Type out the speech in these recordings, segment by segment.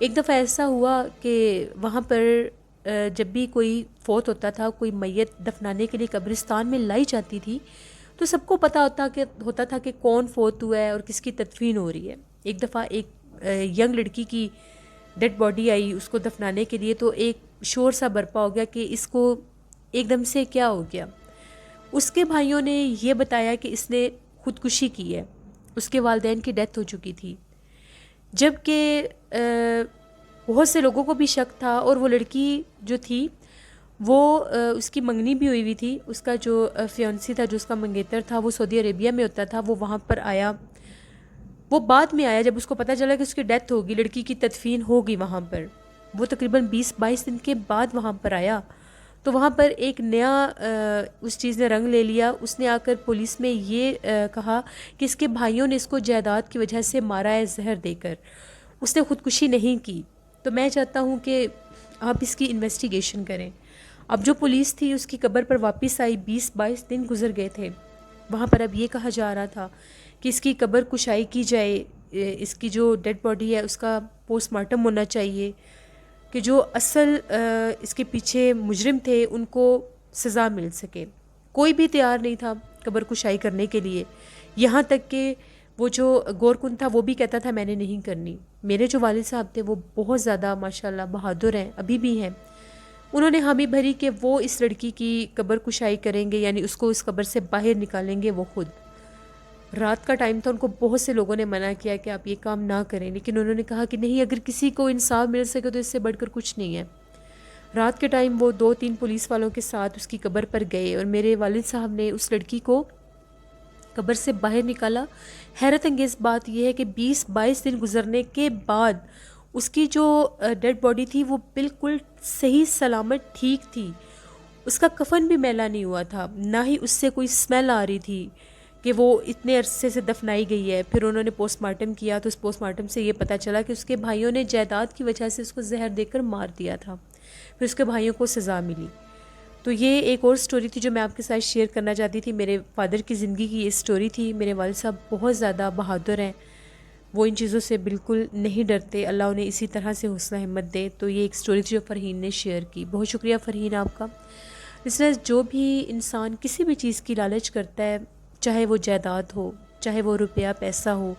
ایک دفعہ ایسا ہوا کہ وہاں پر جب بھی کوئی فوت ہوتا تھا، کوئی میت دفنانے کے لیے قبرستان میں لائی جاتی تھی، تو سب کو پتہ ہوتا تھا کہ کون فوت ہوا ہے اور کس کی تدفین ہو رہی ہے۔ ایک دفعہ ایک ینگ لڑکی کی ڈیڈ باڈی آئی اس کو دفنانے کے لیے، تو ایک شور سا برپا ہو گیا کہ اس کو ایک دم سے کیا ہو گیا۔ اس کے بھائیوں نے یہ بتایا کہ اس نے خودکشی کی ہے، اس کے والدین کی ڈیتھ ہو چکی تھی، جبکہ بہت سے لوگوں کو بھی شک تھا، اور وہ لڑکی جو تھی وہ اس کی منگنی بھی ہوئی تھی، اس کا جو فیونسی تھا، جو اس کا منگیتر تھا، وہ سعودی عربیہ میں ہوتا تھا، وہ وہاں پر آیا، وہ بعد میں آیا جب اس کو پتہ چلا کہ اس کی ڈیتھ ہوگی، لڑکی کی تدفین ہوگی وہاں پر، وہ تقریباً 20-22 دن کے بعد وہاں پر آیا، تو وہاں پر ایک نیا اس چیز نے رنگ لے لیا۔ اس نے آ کر پولیس میں یہ کہا کہ اس کے بھائیوں نے اس کو جائیداد کی وجہ سے مارا ہے زہر دے کر، اس نے خودکشی نہیں کی۔ تو میں چاہتا ہوں کہ آپ اس کی انویسٹیگیشن کریں۔ اب جو پولیس تھی اس کی قبر پر واپس آئی، 20-22 دن گزر گئے تھے، وہاں پر اب یہ کہا جا رہا تھا کہ اس کی قبر کشائی کی جائے، اس کی جو ڈیڈ باڈی ہے اس کا پوسٹ مارٹم ہونا چاہیے، کہ جو اصل اس کے پیچھے مجرم تھے ان کو سزا مل سکے۔ کوئی بھی تیار نہیں تھا قبر کشائی کرنے کے لیے، یہاں تک کہ وہ جو گورکن تھا وہ بھی کہتا تھا میں نے نہیں کرنی۔ میرے جو والد صاحب تھے وہ بہت زیادہ ماشاءاللہ بہادر ہیں، ابھی بھی ہیں، انہوں نے حامی بھری کہ وہ اس لڑکی کی قبر کشائی کریں گے، یعنی اس کو اس قبر سے باہر نکالیں گے وہ خود۔ رات کا ٹائم تھا، ان کو بہت سے لوگوں نے منع کیا کہ آپ یہ کام نہ کریں، لیکن انہوں نے کہا کہ نہیں، اگر کسی کو انصاف مل سکے تو اس سے بڑھ کر کچھ نہیں ہے۔ رات کے ٹائم وہ 2-3 پولیس والوں کے ساتھ اس کی قبر پر گئے، اور میرے والد صاحب نے اس لڑکی کو قبر سے باہر نکالا۔ حیرت انگیز بات یہ ہے کہ 20-22 دن گزرنے کے بعد اس کی جو ڈیڈ باڈی تھی وہ بالکل صحیح سلامت ٹھیک تھی، اس کا کفن بھی میلا نہیں ہوا تھا، نہ ہی اس سے کوئی اسمیل آ رہی تھی کہ وہ اتنے عرصے سے دفنائی گئی ہے۔ پھر انہوں نے پوسٹ مارٹم کیا تو اس پوسٹ مارٹم سے یہ پتہ چلا کہ اس کے بھائیوں نے جائیداد کی وجہ سے اس کو زہر دے کر مار دیا تھا، پھر اس کے بھائیوں کو سزا ملی۔ تو یہ ایک اور سٹوری تھی جو میں آپ کے ساتھ شیئر کرنا چاہتی تھی، میرے فادر کی زندگی کی یہ سٹوری تھی۔ میرے والد صاحب بہت زیادہ بہادر ہیں، وہ ان چیزوں سے بالکل نہیں ڈرتے، اللہ انہیں اسی طرح سے حوصلہ ہمت دے۔ تو یہ ایک سٹوری تھی جو فرحین نے شیئر کی، بہت شکریہ فرحین آپ کا۔ اس لیے جو بھی انسان کسی بھی چیز کی لالچ کرتا ہے، چاہے وہ جائیداد ہو، چاہے وہ روپیہ پیسہ ہو،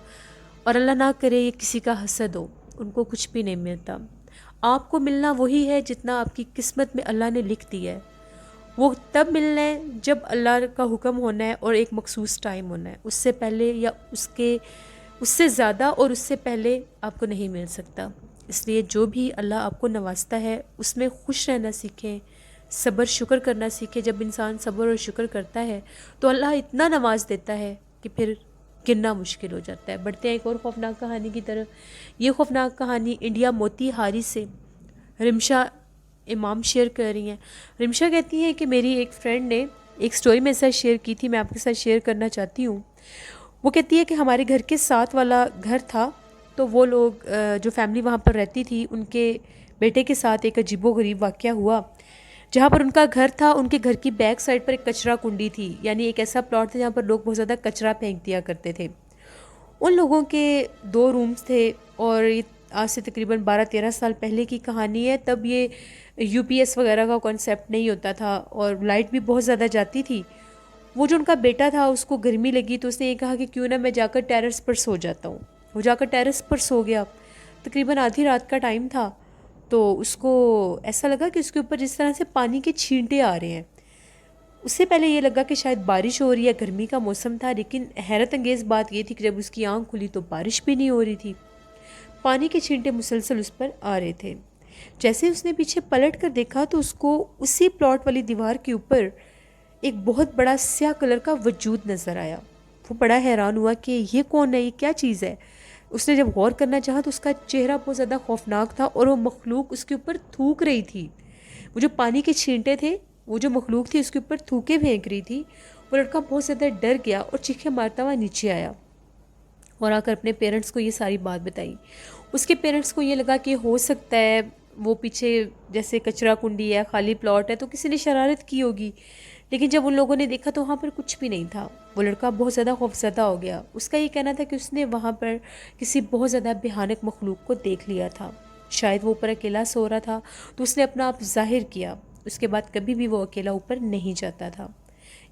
اور اللہ نہ کرے یہ کسی کا حسد ہو، ان کو کچھ بھی نہیں ملتا۔ آپ کو ملنا وہی ہے جتنا آپ کی قسمت میں اللہ نے لکھ دیا ہے، وہ تب ملنا ہے جب اللہ کا حکم ہونا ہے اور ایک مخصوص ٹائم ہونا ہے، اس سے پہلے یا اس سے زیادہ اور اس سے پہلے آپ کو نہیں مل سکتا۔ اس لیے جو بھی اللہ آپ کو نوازتا ہے اس میں خوش رہنا سیکھیں، صبر شکر کرنا سیکھیں۔ جب انسان صبر اور شکر کرتا ہے تو اللہ اتنا نواز دیتا ہے کہ پھر گننا مشکل ہو جاتا ہے۔ بڑھتے ہیں ایک اور خوفناک کہانی کی طرف۔ یہ خوفناک کہانی انڈیا موتی ہاری سے رمشا امام شیئر کر رہی ہیں۔ رمشا کہتی ہیں کہ میری ایک فرینڈ نے ایک سٹوری میرے ساتھ شیئر کی تھی، میں آپ کے ساتھ شیئر کرنا چاہتی ہوں۔ وہ کہتی ہے کہ ہمارے گھر کے ساتھ والا گھر تھا، تو وہ لوگ جو فیملی وہاں پر رہتی تھی ان کے بیٹے کے ساتھ ایک عجیب و غریب واقعہ ہوا۔ جہاں پر ان کا گھر تھا ان کے گھر کی بیک سائڈ پر ایک کچرا کنڈی تھی، یعنی ایک ایسا پلاٹ تھا جہاں پر لوگ بہت زیادہ کچرا پھینک دیا کرتے تھے۔ ان لوگوں کے 2 رومز تھے، اور آج سے تقریباً 12-13 سال پہلے کی کہانی ہے۔ تب یہ UPS وغیرہ کا کانسیپٹ نہیں ہوتا تھا اور لائٹ بھی بہت زیادہ جاتی تھی۔ وہ جو ان کا بیٹا تھا اس کو گرمی لگی تو اس نے یہ کہا کہ کیوں نہ میں جا کر ٹیرس پر سو جاتا ہوں۔ وہ جا کر ٹیرس پر سو گیا، تقریباً آدھی رات کا ٹائم تھا، تو اس کو ایسا لگا کہ اس کے اوپر جس طرح سے پانی کے چھینٹے آ رہے ہیں۔ اس سے پہلے یہ لگا کہ شاید بارش ہو رہی ہے، گرمی کا موسم تھا، لیکن حیرت انگیز بات یہ تھی کہ جب اس کی آنکھ کھلی تو بارش بھی نہیں ہو رہی تھی، پانی کے چھینٹے مسلسل اس پر آ رہے تھے۔ جیسے اس نے پیچھے پلٹ کر دیکھا تو اس کو اسی پلاٹ والی دیوار کے اوپر ایک بہت بڑا سیاہ کلر کا وجود نظر آیا۔ وہ بڑا حیران ہوا کہ یہ کون ہے، یہ کیا چیز ہے۔ اس نے جب غور کرنا چاہا تو اس کا چہرہ بہت زیادہ خوفناک تھا، اور وہ مخلوق اس کے اوپر تھوک رہی تھی۔ وہ جو پانی کے چھینٹے تھے، وہ جو مخلوق تھی اس کے اوپر تھوکے پھینک رہی تھی۔ وہ لڑکا بہت زیادہ ڈر گیا اور چیخیں مارتا ہوا نیچے آیا اور آ کر اپنے پیرنٹس کو یہ ساری بات بتائی۔ اس کے پیرنٹس کو یہ لگا کہ ہو سکتا ہے وہ پیچھے جیسے کچرا کنڈی ہے، خالی پلاٹ ہے، تو کسی نے شرارت کی ہوگی، لیکن جب ان لوگوں نے دیکھا تو وہاں پر کچھ بھی نہیں تھا۔ وہ لڑکا بہت زیادہ خوفزدہ ہو گیا۔ اس کا یہ کہنا تھا کہ اس نے وہاں پر کسی بہت زیادہ بھیانک مخلوق کو دیکھ لیا تھا۔ شاید وہ اوپر اکیلا سو رہا تھا تو اس نے اپنا آپ ظاہر کیا، اس کے بعد کبھی بھی وہ اکیلا اوپر نہیں جاتا تھا۔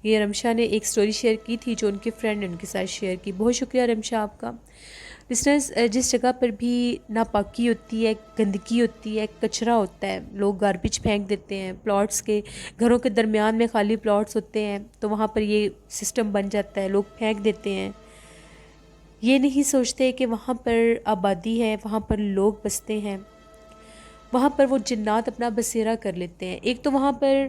یہ رمشا نے ایک سٹوری شیئر کی تھی جو ان کے فرینڈ نے ان کے ساتھ شیئر کی۔ بہت شکریہ رمشا آپ کا۔ لسنرز، جس جگہ پر بھی ناپاکی ہوتی ہے، گندگی ہوتی ہے، کچرا ہوتا ہے، لوگ گاربیج پھینک دیتے ہیں، پلاٹس کے گھروں کے درمیان میں خالی پلاٹس ہوتے ہیں تو وہاں پر یہ سسٹم بن جاتا ہے، لوگ پھینک دیتے ہیں، یہ نہیں سوچتے کہ وہاں پر آبادی ہے، وہاں پر لوگ بستے ہیں، وہاں پر وہ جنات اپنا بسیرا کر لیتے ہیں۔ ایک تو وہاں پر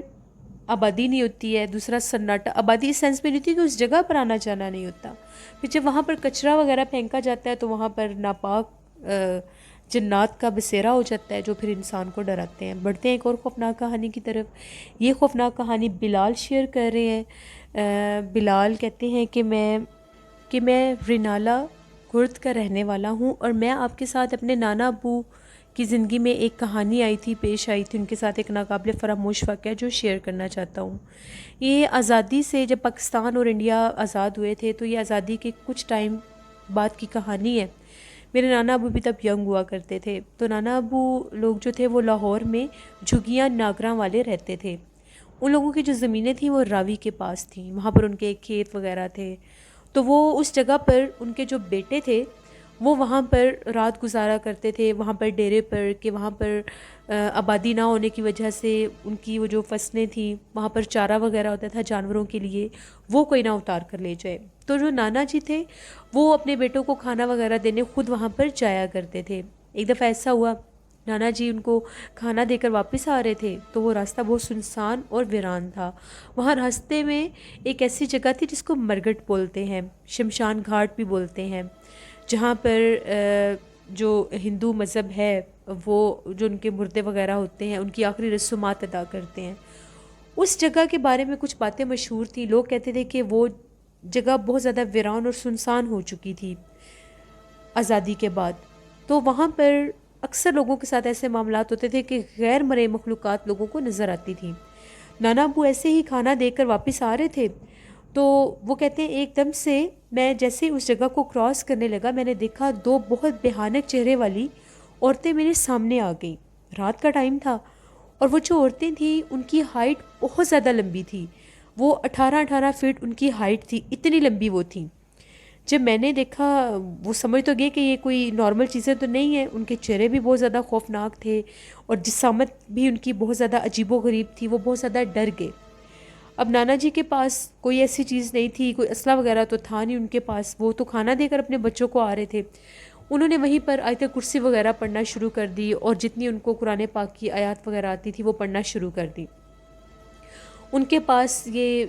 آبادی نہیں ہوتی ہے، دوسرا سناٹا، آبادی اس سینس میں نہیں ہوتی کہ اس جگہ پر آنا جانا نہیں ہوتا، پھر جب وہاں پر کچرا وغیرہ پھینکا جاتا ہے تو وہاں پر ناپاک جنات کا بسیرا ہو جاتا ہے جو پھر انسان کو ڈراتے ہیں۔ بڑھتے ہیں ایک اور خوفناک کہانی کی طرف۔ یہ خوفناک کہانی بلال شیئر کر رہے ہیں۔ بلال کہتے ہیں کہ میں رینالا گرد کا رہنے والا ہوں اور میں آپ کے ساتھ اپنے نانا ابو کی زندگی میں ایک کہانی پیش آئی تھی، ان کے ساتھ ایک ناقابل فراموش واقعہ جو شیئر کرنا چاہتا ہوں۔ یہ آزادی سے جب پاکستان اور انڈیا آزاد ہوئے تھے تو یہ آزادی کے کچھ ٹائم بعد کی کہانی ہے۔ میرے نانا ابو بھی تب ینگ ہوا کرتے تھے، تو نانا ابو لوگ جو تھے وہ لاہور میں جھگیاں ناگراں والے رہتے تھے۔ ان لوگوں کی جو زمینیں تھیں وہ راوی کے پاس تھیں، وہاں پر ان کے کھیت وغیرہ تھے، تو وہ اس جگہ پر ان کے جو بیٹے تھے وہ وہاں پر رات گزارا کرتے تھے، وہاں پر ڈیرے پر، کہ وہاں پر آبادی نہ ہونے کی وجہ سے ان کی وہ جو فصلیں تھیں وہاں پر چارہ وغیرہ ہوتا تھا جانوروں کے لیے، وہ کوئی نہ اتار کر لے جائے۔ تو جو نانا جی تھے وہ اپنے بیٹوں کو کھانا وغیرہ دینے خود وہاں پر جایا کرتے تھے۔ ایک دفعہ ایسا ہوا، نانا جی ان کو کھانا دے کر واپس آ رہے تھے تو وہ راستہ بہت سنسان اور ویران تھا۔ وہاں راستے میں ایک ایسی جگہ تھی جس کو مرگٹ بولتے ہیں، شمشان گھاٹ بھی بولتے ہیں، جہاں پر جو ہندو مذہب ہے وہ جو ان کے مردے وغیرہ ہوتے ہیں ان کی آخری رسومات ادا کرتے ہیں۔ اس جگہ کے بارے میں کچھ باتیں مشہور تھیں، لوگ کہتے تھے کہ وہ جگہ بہت زیادہ ویران اور سنسان ہو چکی تھی آزادی کے بعد، تو وہاں پر اکثر لوگوں کے ساتھ ایسے معاملات ہوتے تھے کہ غیر مرئی مخلوقات لوگوں کو نظر آتی تھیں۔ نانا ابو ایسے ہی کھانا دے کر واپس آ رہے تھے تو وہ کہتے ہیں ایک دم سے میں جیسے ہی اس جگہ کو کراس کرنے لگا میں نے دیکھا دو بہت بھیانک چہرے والی عورتیں میرے سامنے آ گئیں۔ رات کا ٹائم تھا اور وہ جو عورتیں تھیں ان کی ہائٹ بہت زیادہ لمبی تھی، وہ 18 فٹ ان کی ہائٹ تھی، اتنی لمبی وہ تھیں۔ جب میں نے دیکھا وہ سمجھ تو گئے کہ یہ کوئی نارمل چیزیں تو نہیں ہیں، ان کے چہرے بھی بہت زیادہ خوفناک تھے اور جسامت بھی ان کی بہت زیادہ عجیب و غریب تھی، وہ بہت زیادہ ڈر گئے۔ اب نانا جی کے پاس کوئی ایسی چیز نہیں تھی، کوئی اسلحہ وغیرہ تو تھا نہیں ان کے پاس، وہ تو کھانا دے کر اپنے بچوں کو آ رہے تھے۔ انہوں نے وہیں پر آیت کرسی وغیرہ پڑھنا شروع کر دی اور جتنی ان کو قرآن پاک کی آیات وغیرہ آتی تھی وہ پڑھنا شروع کر دی۔ ان کے پاس یہ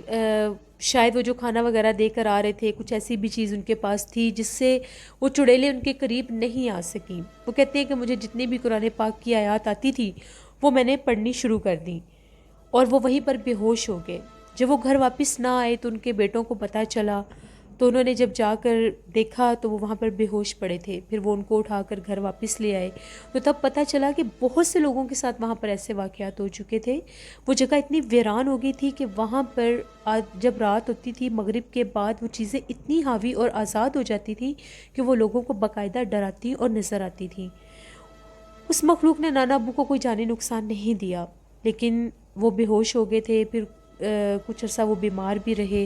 شاید وہ جو کھانا وغیرہ دے کر آ رہے تھے کچھ ایسی بھی چیز ان کے پاس تھی جس سے وہ چڑیلیں ان کے قریب نہیں آ سکیں۔ وہ کہتے ہیں کہ مجھے جتنی بھی قرآن پاک کی آیات آتی تھی وہ میں نے پڑھنی شروع کر دی اور وہ وہیں پر بے ہوش ہو گئے۔ جب وہ گھر واپس نہ آئے تو ان کے بیٹوں کو پتہ چلا تو انہوں نے جب جا کر دیکھا تو وہ وہاں پر بے ہوش پڑے تھے، پھر وہ ان کو اٹھا کر گھر واپس لے آئے تو تب پتہ چلا کہ بہت سے لوگوں کے ساتھ وہاں پر ایسے واقعات ہو چکے تھے۔ وہ جگہ اتنی ویران ہو گئی تھی کہ وہاں پر جب رات ہوتی تھی مغرب کے بعد وہ چیزیں اتنی حاوی اور آزاد ہو جاتی تھیں کہ وہ لوگوں کو باقاعدہ ڈراتی اور نظر آتی تھیں۔ اس مخلوق نے نانا ابو کو کوئی جانی نقصان نہیں دیا لیکن وہ بے ہوش ہو گئے تھے، پھر کچھ عرصہ وہ بیمار بھی رہے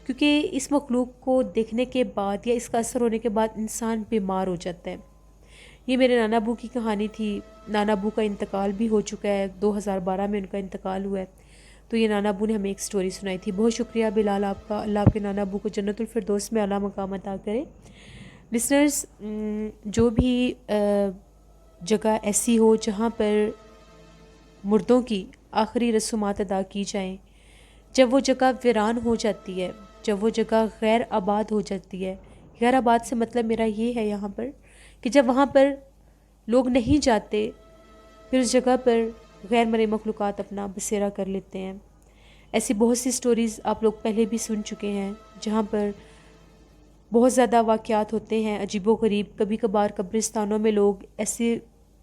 کیونکہ اس مخلوق کو دیکھنے کے بعد یا اس کا اثر ہونے کے بعد انسان بیمار ہو جاتا ہے۔ یہ میرے نانا ابو کی کہانی تھی۔ نانا ابو کا انتقال بھی ہو چکا ہے، 2012 میں ان کا انتقال ہوا ہے، تو یہ نانا ابو نے ہمیں ایک سٹوری سنائی تھی۔ بہت شکریہ بلال آپ کا، اللہ آپ کے نانا ابو کو جنت الفردوس میں اعلیٰ مقام عطا کرے۔ لسنرز، جو بھی جگہ ایسی ہو جہاں پر مردوں کی آخری رسومات ادا کی جائیں، جب وہ جگہ ویران ہو جاتی ہے، جب وہ جگہ غیر آباد ہو جاتی ہے، غیر آباد سے مطلب میرا یہ ہے یہاں پر کہ جب وہاں پر لوگ نہیں جاتے پھر اس جگہ پر غیر مرئی مخلوقات اپنا بسیرا کر لیتے ہیں۔ ایسی بہت سی سٹوریز آپ لوگ پہلے بھی سن چکے ہیں جہاں پر بہت زیادہ واقعات ہوتے ہیں عجیب و غریب۔ کبھی کبھار قبرستانوں میں لوگ ایسی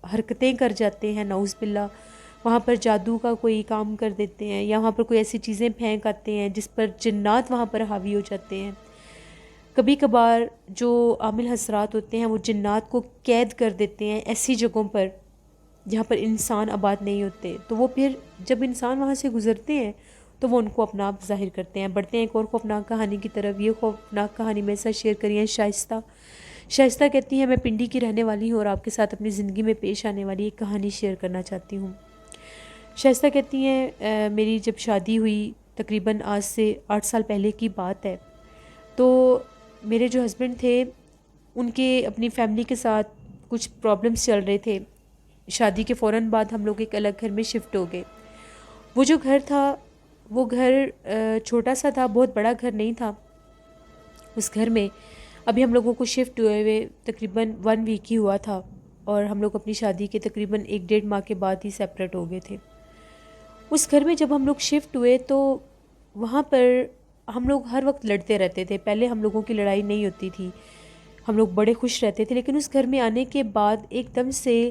حرکتیں کر جاتے ہیں، نعوذ باللہ، وہاں پر جادو کا کوئی کام کر دیتے ہیں یا وہاں پر کوئی ایسی چیزیں پھینک آتے ہیں جس پر جنات وہاں پر حاوی ہو جاتے ہیں۔ کبھی کبھار جو عامل حضرات ہوتے ہیں وہ جنات کو قید کر دیتے ہیں ایسی جگہوں پر جہاں پر انسان آباد نہیں ہوتے، تو وہ پھر جب انسان وہاں سے گزرتے ہیں تو وہ ان کو اپنا آپ ظاہر کرتے ہیں۔ بڑھتے ہیں ایک اور خوفناک کہانی کی طرف۔ یہ خوفناک کہانی میرے ساتھ شیئر کری ہے شائستہ کہتی ہیں میں پنڈی کی رہنے والی ہوں اور آپ کے ساتھ اپنی زندگی میں پیش آنے والی ایک کہانی شیئر کرنا چاہتی ہوں۔ شائستہ کہتی ہیں میری جب شادی ہوئی تقریباً آج سے 8 سال پہلے کی بات ہے، تو میرے جو ہسبینڈ تھے ان کے اپنی فیملی کے ساتھ کچھ پرابلمس چل رہے تھے۔ شادی کے فوراً بعد ہم لوگ ایک الگ گھر میں شفٹ ہو گئے۔ وہ جو گھر تھا وہ گھر چھوٹا سا تھا، بہت بڑا گھر نہیں تھا۔ اس گھر میں ابھی ہم لوگوں کو شفٹ ہوئے ہوئے تقریباً 1 ویک ہی ہوا تھا اور ہم لوگ اپنی شادی کے تقریباً 1 ماہ کے بعد ہی سیپریٹ ہو گئے تھے۔ اس گھر میں جب ہم لوگ شفٹ ہوئے تو وہاں پر ہم لوگ ہر وقت لڑتے رہتے تھے۔ پہلے ہم لوگوں کی لڑائی نہیں ہوتی تھی، ہم لوگ بڑے خوش رہتے تھے، لیکن اس گھر میں آنے کے بعد ایک دم سے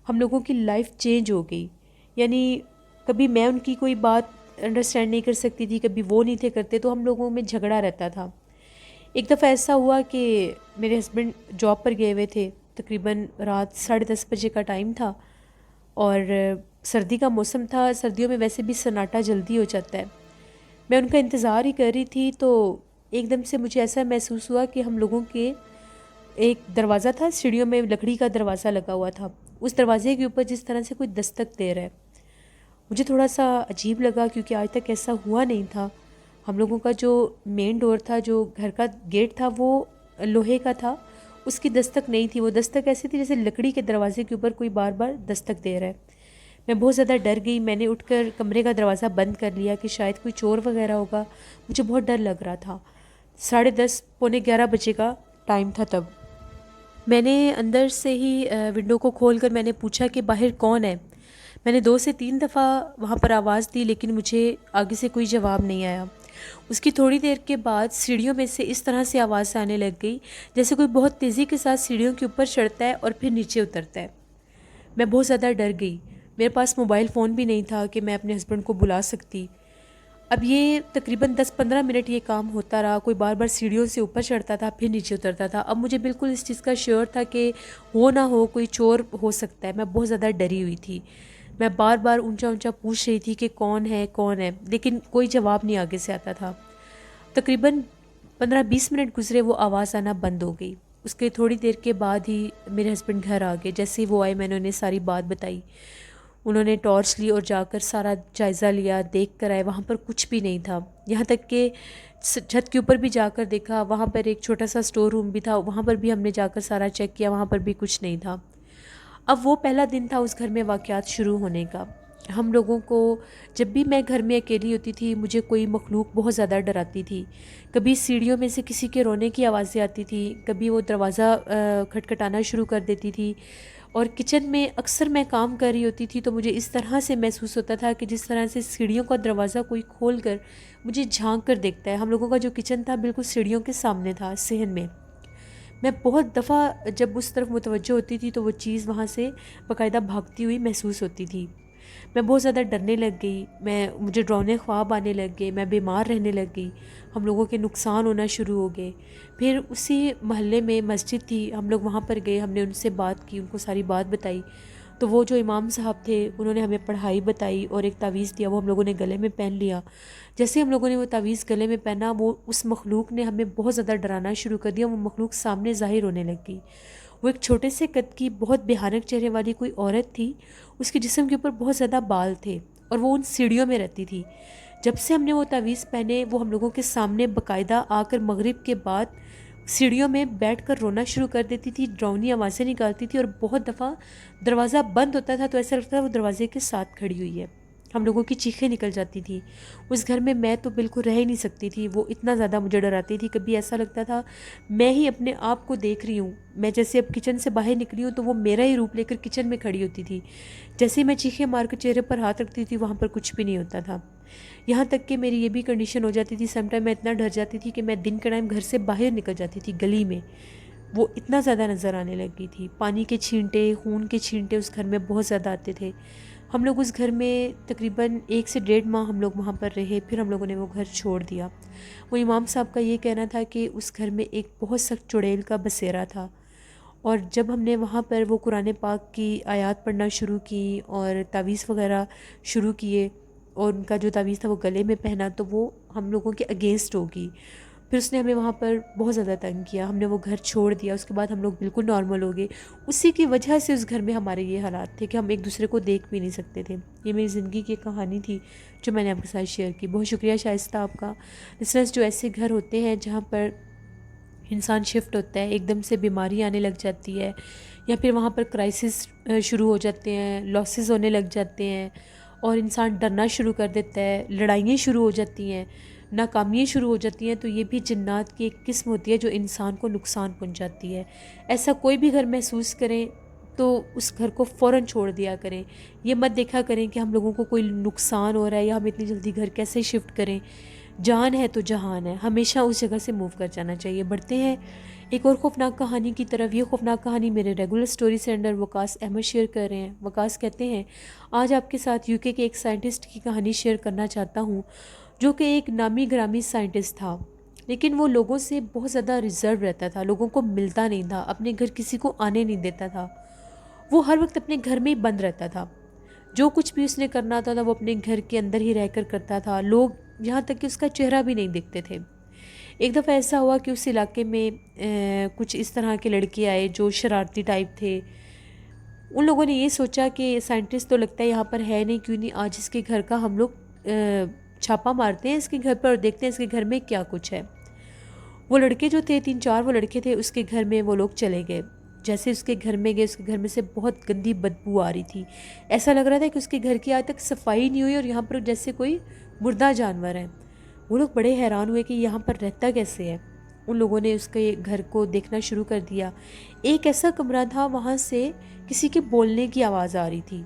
ہم لوگوں کی لائف چینج ہو گئی۔ یعنی کبھی میں ان کی کوئی بات انڈرسٹینڈ نہیں کر سکتی تھی، کبھی وہ نہیں تھے کرتے، تو ہم لوگوں میں جھگڑا رہتا تھا۔ ایک دفعہ ایسا ہوا کہ میرے ہسبینڈ جاب پر گئے ہوئے تھے، تقریباً رات 10:30 بجے کا ٹائم تھا اور سردی کا موسم تھا۔ سردیوں میں ویسے بھی سناٹا جلدی ہو جاتا ہے۔ میں ان کا انتظار ہی کر رہی تھی تو ایک دم سے مجھے ایسا محسوس ہوا کہ ہم لوگوں کے ایک دروازہ تھا، سیڑھیوں میں لکڑی کا دروازہ لگا ہوا تھا، اس دروازے کے اوپر جس طرح سے کوئی دستک دے رہا ہے۔ مجھے تھوڑا سا عجیب لگا کیونکہ آج تک ایسا ہوا نہیں تھا۔ ہم لوگوں کا جو مین ڈور تھا، جو گھر کا گیٹ تھا، وہ لوہے کا تھا، اس کی دستک نہیں تھی۔ وہ دستک ایسی تھی جیسے لکڑی کے دروازے کے اوپر کوئی بار بار دستک دے رہا ہے۔ میں بہت زیادہ ڈر گئی، میں نے اٹھ کر کمرے کا دروازہ بند کر لیا کہ شاید کوئی چور وغیرہ ہوگا، مجھے بہت ڈر لگ رہا تھا۔ 10:30 پونے 11 بجے کا ٹائم تھا تب۔ میں نے اندر سے ہی ونڈو کو کھول کر میں نے پوچھا کہ باہر کون ہے۔ میں نے 2 سے 3 دفعہ وہاں پر آواز دی لیکن مجھے آگے سے کوئی جواب نہیں آیا۔ اس کی تھوڑی دیر کے بعد سیڑھیوں میں سے اس طرح سے آواز آنے لگ گئی جیسے کوئی بہت تیزی کے ساتھ سیڑھیوں کے اوپر چڑھتا ہے اور پھر نیچے اترتا ہے۔ میں بہت زیادہ ڈر گئی۔ میرے پاس موبائل فون بھی نہیں تھا کہ میں اپنے ہسبینڈ کو بلا سکتی۔ اب یہ تقریباً 10-15 منٹ یہ کام ہوتا رہا، کوئی بار بار سیڑھیوں سے اوپر چڑھتا تھا پھر نیچے اترتا تھا۔ اب مجھے بالکل اس چیز کا شیور تھا کہ ہو نہ ہو کوئی چور ہو سکتا ہے۔ میں بہت زیادہ ڈری ہوئی تھی، میں بار بار اونچا اونچا پوچھ رہی تھی کہ کون ہے، لیکن کوئی جواب نہیں آگے سے آتا تھا۔ تقریباً 15-20 منٹ گزرے، وہ آواز آنا بند ہو گئی۔ اس کے تھوڑی دیر کے بعد ہی میرے ہسبینڈ گھر آ گئے۔ جیسے ہی وہ آئے میں نے انہیں ساری بات بتائی۔ انہوں نے ٹارچ لی اور جا کر سارا جائزہ لیا، دیکھ کر آئے، وہاں پر کچھ بھی نہیں تھا۔ یہاں تک کہ چھت کے اوپر بھی جا کر دیکھا، وہاں پر ایک چھوٹا سا سٹور روم بھی تھا، وہاں پر بھی ہم نے جا کر سارا چیک کیا، وہاں پر بھی کچھ نہیں تھا۔ اب وہ پہلا دن تھا اس گھر میں واقعات شروع ہونے کا۔ ہم لوگوں کو جب بھی میں گھر میں اکیلی ہوتی تھی مجھے کوئی مخلوق بہت زیادہ ڈراتی تھی۔ کبھی سیڑھیوں میں سے کسی کے رونے کی آوازیں آتی تھی، کبھی وہ دروازہ کھٹکھٹانا شروع کر دیتی تھی، اور کچن میں اکثر میں کام کر رہی ہوتی تھی تو مجھے اس طرح سے محسوس ہوتا تھا کہ جس طرح سے سیڑھیوں کا دروازہ کوئی کھول کر مجھے جھانک کر دیکھتا ہے۔ ہم لوگوں کا جو کچن تھا بالکل سیڑھیوں کے سامنے تھا، صحن میں۔ میں بہت دفعہ جب اس طرف متوجہ ہوتی تھی تو وہ چیز وہاں سے باقاعدہ بھاگتی ہوئی محسوس ہوتی تھی۔ میں بہت زیادہ ڈرنے لگ گئی، مجھے ڈراؤنے خواب آنے لگ گئے، میں بیمار رہنے لگ گئی، ہم لوگوں کے نقصان ہونا شروع ہو گئے۔ پھر اسی محلے میں مسجد تھی، ہم لوگ وہاں پر گئے، ہم نے ان سے بات کی، ان کو ساری بات بتائی، تو وہ جو امام صاحب تھے انہوں نے ہمیں پڑھائی بتائی اور ایک تعویذ دیا، وہ ہم لوگوں نے گلے میں پہن لیا۔ جیسے ہم لوگوں نے وہ تعویذ گلے میں پہنا، وہ اس مخلوق نے ہمیں بہت زیادہ ڈرانا شروع کر دیا، وہ مخلوق سامنے ظاہر ہونے لگ گئی۔ وہ ایک چھوٹے سے قد کی بہت بھیانک چہرے والی کوئی عورت تھی، اس کے جسم کے اوپر بہت زیادہ بال تھے اور وہ ان سیڑھیوں میں رہتی تھی۔ جب سے ہم نے وہ تعویذ پہنے وہ ہم لوگوں کے سامنے باقاعدہ آ کر مغرب کے بعد سیڑھیوں میں بیٹھ کر رونا شروع کر دیتی تھی، ڈراؤنی آوازیں نکالتی تھی، اور بہت دفعہ دروازہ بند ہوتا تھا تو ایسا لگتا تھا وہ دروازے کے ساتھ کھڑی ہوئی ہے۔ ہم لوگوں کی چیخیں نکل جاتی تھی۔ اس گھر میں تو بالکل رہ ہی نہیں سکتی تھی، وہ اتنا زیادہ مجھے ڈراتی تھی۔ کبھی ایسا لگتا تھا میں ہی اپنے آپ کو دیکھ رہی ہوں، میں جیسے اب کچن سے باہر نکلی ہوں تو وہ میرا ہی روپ لے کر کچن میں کھڑی ہوتی تھی۔ جیسے ہی میں چیخیں مار کر چہرے پر ہاتھ رکھتی تھی وہاں پر کچھ بھی نہیں ہوتا تھا۔ یہاں تک کہ میری یہ بھی کنڈیشن ہو جاتی تھی، سم ٹائم میں اتنا ڈر جاتی تھی کہ میں دن کے ٹائم گھر سے باہر نکل جاتی تھی گلی میں، وہ اتنا زیادہ نظر آنے لگ گئی تھی۔ پانی کے چھینٹے، خون کے چھینٹے اس گھر میں بہت زیادہ آتے تھے۔ ہم لوگ اس گھر میں تقریباً 1 سے 1.5 ماہ ہم لوگ وہاں پر رہے، پھر ہم لوگوں نے وہ گھر چھوڑ دیا۔ وہ امام صاحب کا یہ کہنا تھا کہ اس گھر میں ایک بہت سخت چڑیل کا بسیرا تھا اور جب ہم نے وہاں پر وہ قرآن پاک کی آیات پڑھنا شروع کی اور تعویذ وغیرہ شروع کیے، اور ان کا جو تعویذ تھا وہ گلے میں پہنا، تو وہ ہم لوگوں کے اگینسٹ ہوگی۔ پھر اس نے ہمیں وہاں پر بہت زیادہ تنگ کیا، ہم نے وہ گھر چھوڑ دیا، اس کے بعد ہم لوگ بالکل نارمل ہو گئے۔ اسی کی وجہ سے اس گھر میں ہمارے یہ حالات تھے کہ ہم ایک دوسرے کو دیکھ بھی نہیں سکتے تھے۔ یہ میری زندگی کی کہانی تھی جو میں نے آپ کے ساتھ شیئر کی۔ بہت شکریہ شائستہ آپ کا۔ لسنرز، جو ایسے گھر ہوتے ہیں جہاں پر انسان شفٹ ہوتا ہے، ایک دم سے بیماری آنے لگ جاتی ہے، یا پھر وہاں پر کرائسس شروع ہو جاتے ہیں، لاسز ہونے لگ جاتے ہیں، اور انسان ڈرنا شروع کر دیتا ہے، لڑائیاں شروع ہو جاتی ہیں، ناکامیاں شروع ہو جاتی ہیں، تو یہ بھی جنات کی ایک قسم ہوتی ہے جو انسان کو نقصان پہنچاتی ہے۔ ایسا کوئی بھی گھر محسوس کریں تو اس گھر کو فوراً چھوڑ دیا کریں۔ یہ مت دیکھا کریں کہ ہم لوگوں کو کوئی نقصان ہو رہا ہے یا ہم اتنی جلدی گھر کیسے شفٹ کریں۔ جان ہے تو جہان ہے، ہمیشہ اس جگہ سے موو کر جانا چاہیے۔ بڑھتے ہیں ایک اور خوفناک کہانی کی طرف۔ یہ خوفناک کہانی میرے ریگولر سٹوری سینڈر وقاص احمد شیئر کر رہے ہیں۔ وقاص کہتے ہیں، آج آپ کے ساتھ UK کے ایک سائنٹسٹ کی کہانی شیئر کرنا چاہتا ہوں جو کہ ایک نامی گرامی سائنٹسٹ تھا، لیکن وہ لوگوں سے بہت زیادہ ریزرو رہتا تھا، لوگوں کو ملتا نہیں تھا، اپنے گھر کسی کو آنے نہیں دیتا تھا، وہ ہر وقت اپنے گھر میں ہی بند رہتا تھا۔ جو کچھ بھی اس نے کرنا تھا وہ اپنے گھر کے اندر ہی رہ کر کرتا تھا، لوگ یہاں تک کہ اس کا چہرہ بھی نہیں دیکھتے تھے۔ ایک دفعہ ایسا ہوا کہ اس علاقے میں کچھ اس طرح کے لڑکے آئے جو شرارتی ٹائپ تھے۔ ان لوگوں نے یہ سوچا کہ سائنٹسٹ تو لگتا ہے یہاں پر ہے نہیں، کیوں نہیں آج اس کے گھر کا ہم لوگ چھاپا مارتے ہیں اس کے گھر پر اور دیکھتے ہیں اس کے گھر میں کیا کچھ ہے۔ وہ لڑکے جو تھے 3-4 وہ لڑکے تھے، اس کے گھر میں وہ لوگ چلے گئے۔ جیسے اس کے گھر میں گئے، اس کے گھر میں سے بہت گندی بدبو آ رہی تھی، ایسا لگ رہا تھا کہ اس کے گھر کی آج تک صفائی نہیں ہوئی اور یہاں پر جیسے کوئی مردہ جانور ہے۔ وہ لوگ بڑے حیران ہوئے کہ یہاں پر رہتا کیسے ہے۔ ان لوگوں نے اس کے گھر کو دیکھنا شروع کر دیا۔ ایک ایسا کمرہ تھا وہاں سے کسی کے بولنے کی آواز آ رہی تھی۔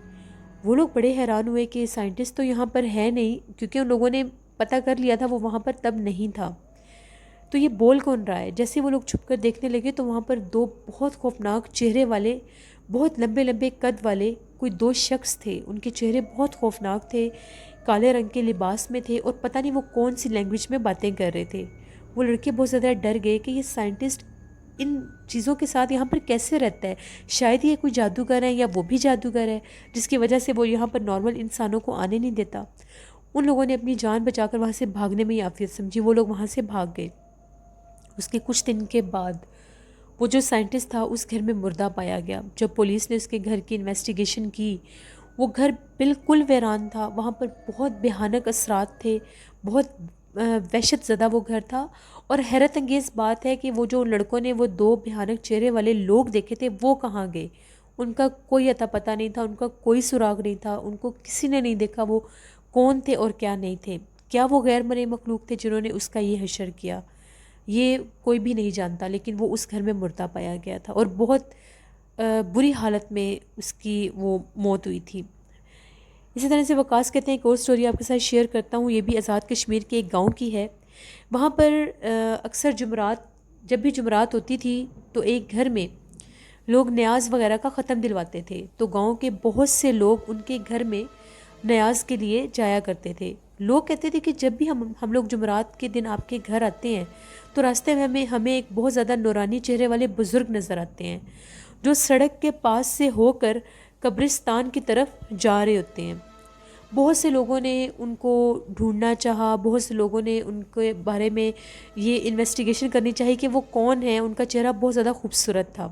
وہ لوگ بڑے حیران ہوئے کہ سائنٹسٹ تو یہاں پر ہے نہیں، کیونکہ ان لوگوں نے پتہ کر لیا تھا وہ وہاں پر تب نہیں تھا، تو یہ بول کون رہا ہے۔ جیسے وہ لوگ چھپ کر دیکھنے لگے تو وہاں پر 2 بہت خوفناک چہرے والے، بہت لمبے لمبے قد والے کوئی 2 شخص تھے۔ ان کے چہرے بہت خوفناک تھے، کالے رنگ کے لباس میں تھے، اور پتہ نہیں وہ کون سی لینگویج میں باتیں کر رہے تھے۔ وہ لڑکے بہت زیادہ ڈر گئے کہ یہ سائنٹسٹ ان چیزوں کے ساتھ یہاں پر کیسے رہتا ہے، شاید یہ کوئی جادوگر ہے یا وہ بھی جادوگر ہے جس کی وجہ سے وہ یہاں پر نارمل انسانوں کو آنے نہیں دیتا۔ ان لوگوں نے اپنی جان بچا کر وہاں سے بھاگنے میں ہی عافیت سمجھی، وہ لوگ وہاں سے بھاگ گئے۔ اس کے کچھ دن کے بعد وہ جو سائنٹسٹ تھا اس گھر میں مردہ پایا گیا۔ جب پولیس نے اس کے گھر کی انویسٹیگیشن کی، وہ گھر بالکل ویران تھا، وہاں پر بہت بھیانک اثرات تھے، بہت وحشت زدہ وہ گھر تھا۔ اور حیرت انگیز بات ہے کہ وہ جو لڑکوں نے وہ 2 بھیانک چہرے والے لوگ دیکھے تھے وہ کہاں گئے، ان کا کوئی اتا پتہ نہیں تھا، ان کا کوئی سراغ نہیں تھا، ان کو کسی نے نہیں دیکھا وہ کون تھے اور کیا نہیں تھے۔ کیا وہ غیر مرئی مخلوق تھے جنہوں نے اس کا یہ حشر کیا، یہ کوئی بھی نہیں جانتا، لیکن وہ اس گھر میں مردہ پایا گیا تھا اور بہت بری حالت میں اس کی وہ موت ہوئی تھی۔ اسی طرح سے وقاص کہتے ہیں ایک اور سٹوری آپ کے ساتھ شیئر کرتا ہوں، یہ بھی آزاد کشمیر کے ایک گاؤں کی ہے۔ وہاں پر اکثر جمعرات، جب بھی جمعرات ہوتی تھی تو ایک گھر میں لوگ نیاز وغیرہ کا ختم دلواتے تھے، تو گاؤں کے بہت سے لوگ ان کے گھر میں نیاز کے لیے جایا کرتے تھے۔ لوگ کہتے تھے کہ جب بھی ہم لوگ جمعرات کے دن آپ کے گھر آتے ہیں تو راستے میں ہمیں ایک بہت زیادہ نورانی چہرے والے بزرگ نظر آتے ہیں جو سڑک کے پاس سے ہو کر قبرستان کی طرف جا رہے ہوتے ہیں۔ بہت سے لوگوں نے ان کو ڈھونڈنا چاہا، بہت سے لوگوں نے ان کے بارے میں یہ انویسٹیگیشن کرنی چاہی کہ وہ کون ہیں، ان کا چہرہ بہت زیادہ خوبصورت تھا۔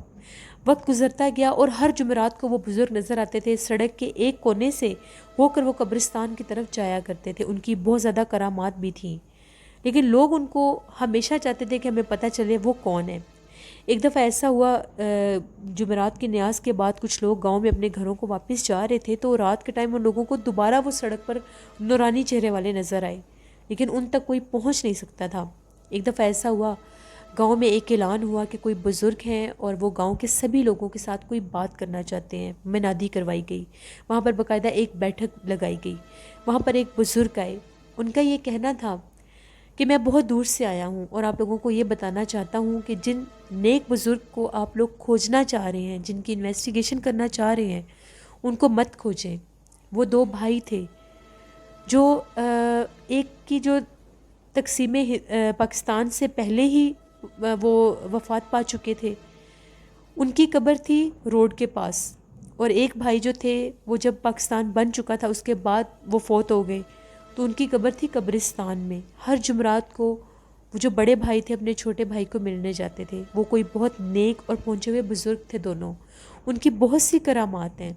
وقت گزرتا گیا اور ہر جمعرات کو وہ بزرگ نظر آتے تھے، سڑک کے ایک کونے سے ہو کر وہ قبرستان کی طرف جایا کرتے تھے۔ ان کی بہت زیادہ کرامات بھی تھیں، لیکن لوگ ان کو ہمیشہ چاہتے تھے کہ ہمیں پتہ چلے وہ کون ہے۔ ایک دفعہ ایسا ہوا، جمعرات کی نیاز کے بعد کچھ لوگ گاؤں میں اپنے گھروں کو واپس جا رہے تھے، تو رات کے ٹائم ان لوگوں کو دوبارہ وہ سڑک پر نورانی چہرے والے نظر آئے، لیکن ان تک کوئی پہنچ نہیں سکتا تھا۔ ایک دفعہ ایسا ہوا، گاؤں میں ایک اعلان ہوا کہ کوئی بزرگ ہیں اور وہ گاؤں کے سبھی لوگوں کے ساتھ کوئی بات کرنا چاہتے ہیں۔ منادی کروائی گئی، وہاں پر باقاعدہ ایک بیٹھک لگائی گئی، وہاں پر ایک بزرگ آئے۔ ان کا یہ کہنا تھا کہ میں بہت دور سے آیا ہوں اور آپ لوگوں کو یہ بتانا چاہتا ہوں کہ جن نیک بزرگ کو آپ لوگ کھوجنا چاہ رہے ہیں، جن کی انویسٹیگیشن کرنا چاہ رہے ہیں، ان کو مت کھوجیں۔ وہ 2 بھائی تھے جو ایک کی جو تقسیم پاکستان سے پہلے ہی وہ وفات پا چکے تھے، ان کی قبر تھی روڈ کے پاس، اور ایک بھائی جو تھے وہ جب پاکستان بن چکا تھا اس کے بعد وہ فوت ہو گئے، تو ان کی قبر تھی قبرستان میں۔ ہر جمعرات کو وہ جو بڑے بھائی تھے اپنے چھوٹے بھائی کو ملنے جاتے تھے۔ وہ کوئی بہت نیک اور پہنچے ہوئے بزرگ تھے دونوں، ان کی بہت سی کرامات ہیں،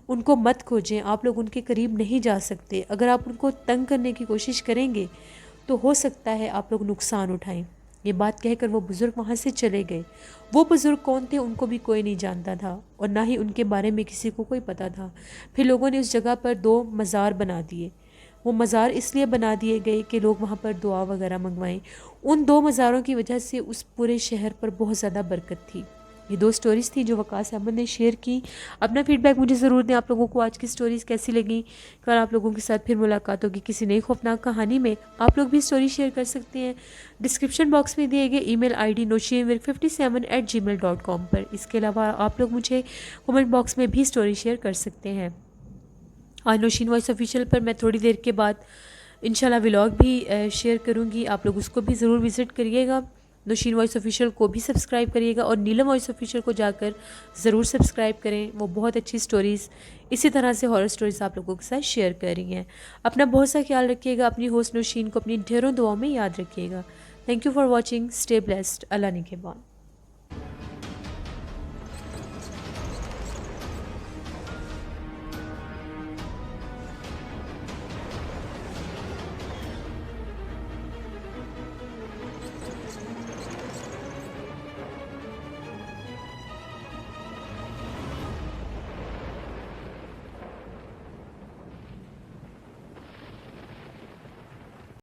ان کو مت کھوجیں، آپ لوگ ان کے قریب نہیں جا سکتے۔ اگر آپ ان کو تنگ کرنے کی کوشش کریں گے تو ہو سکتا ہے آپ لوگ نقصان اٹھائیں۔ یہ بات کہہ کر وہ بزرگ وہاں سے چلے گئے۔ وہ بزرگ کون تھے ان کو بھی کوئی نہیں جانتا تھا، اور نہ ہی ان کے بارے میں کسی کو کوئی پتہ تھا۔ پھر لوگوں نے اس جگہ پر 2 مزار بنا دیے۔ وہ مزار اس لیے بنا دیے گئے کہ لوگ وہاں پر دعا وغیرہ منگوائیں۔ ان 2 مزاروں کی وجہ سے اس پورے شہر پر بہت زیادہ برکت تھی۔ یہ 2 سٹوریز تھیں جو وقاص احمد نے شیئر کی۔ اپنا فیڈ بیک مجھے ضرور دیں، آپ لوگوں کو آج کی سٹوریز کیسی لگیں۔ کل آپ لوگوں کے ساتھ پھر ملاقات ہوگی کسی نئی خوفناک کہانی میں۔ آپ لوگ بھی سٹوری شیئر کر سکتے ہیں ڈسکرپشن باکس میں دیے گئے ای میل آئی ڈی noshinwirk57@gmail.com پر۔ اس کے علاوہ آپ لوگ مجھے کمنٹ باکس میں بھی سٹوری شیئر کر سکتے ہیں۔ آج نوشین وائس آفیشیل پر میں تھوڑی دیر کے بعد انشاءاللہ ولاگ بھی شیئر کروں گی، آپ لوگ اس کو بھی ضرور وزٹ کریے گا۔ نوشین وائس آفیشیل کو بھی سبسکرائب کریے گا، اور نیلم وائس آفیشیل کو جا کر ضرور سبسکرائب کریں، وہ بہت اچھی سٹوریز اسی طرح سے ہارر سٹوریز آپ لوگوں کے ساتھ شیئر کر رہی ہیں۔ اپنا بہت سا خیال رکھیے گا، اپنی ہوسٹ نوشین کو اپنی ڈھیروں دعاؤں میں یاد رکھیے گا۔ Thank you for watching, stay blessed, اللہ نگہبان۔